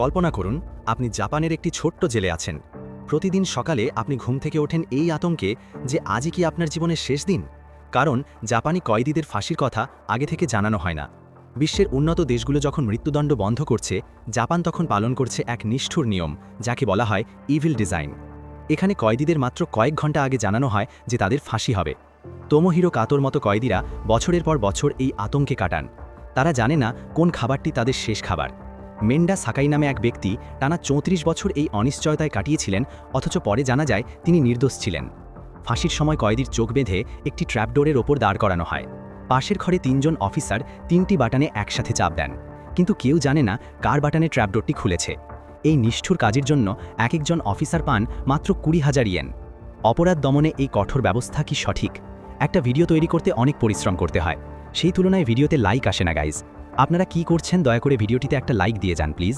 কল্পনা করুন আপনি জাপানের একটি ছোট্ট জেলে আছেন। প্রতিদিন সকালে আপনি ঘুম থেকে ওঠেন এই আতঙ্কে যে আজই কি আপনার জীবনের শেষ দিন। কারণ জাপানি কয়েদিদের ফাঁসির কথা আগে থেকে জানানো হয় না। বিশ্বের উন্নত দেশগুলো যখন মৃত্যুদণ্ড বন্ধ করছে, জাপান তখন পালন করছে এক নিষ্ঠুর নিয়ম, যাকে বলা হয় ইভিল ডিজাইন। এখানে কয়েদিদের মাত্র কয়েক ঘন্টা আগে জানানো হয় যে তাদের ফাঁসি হবে। তোমোহিরো কাতোর মতো কয়েদিরা বছরের পর বছর এই আতঙ্কে কাটান। তারা জানে না কোন খাবারটি তাদের শেষ খাবার। মেন্ডা সাকাই নামে এক ব্যক্তি টানা ৩৪ বছর এই অনিশ্চয়তায় কাটিয়েছিলেন, অথচ পরে জানা যায় তিনি নির্দোষ ছিলেন। ফাঁসির সময় কয়েদির চোখ বেঁধে একটি ট্র্যাপডোরের ওপর দাঁড় করানো হয়। পাশের ঘরে ৩ জন অফিসার ৩টি বাটনে একসাথে চাপ দেন, কিন্তু কেউ জানে না কার বাটনে ট্র্যাপডোরটি খুলেছে। এই নিষ্ঠুর কাজের জন্য এক একজন অফিসার পান মাত্র ২০,০০০ ইয়েন। অপরাধ দমনে এই কঠোর ব্যবস্থা কি সঠিক? একটা ভিডিও তৈরি করতে অনেক পরিশ্রম করতে হয়, সেই তুলনায় ভিডিওতে লাইক আসে না গাইজ। আপনারা কি করছেন? দয়া করে ভিডিওটিতে একটা লাইক দিয়ে যান প্লিজ।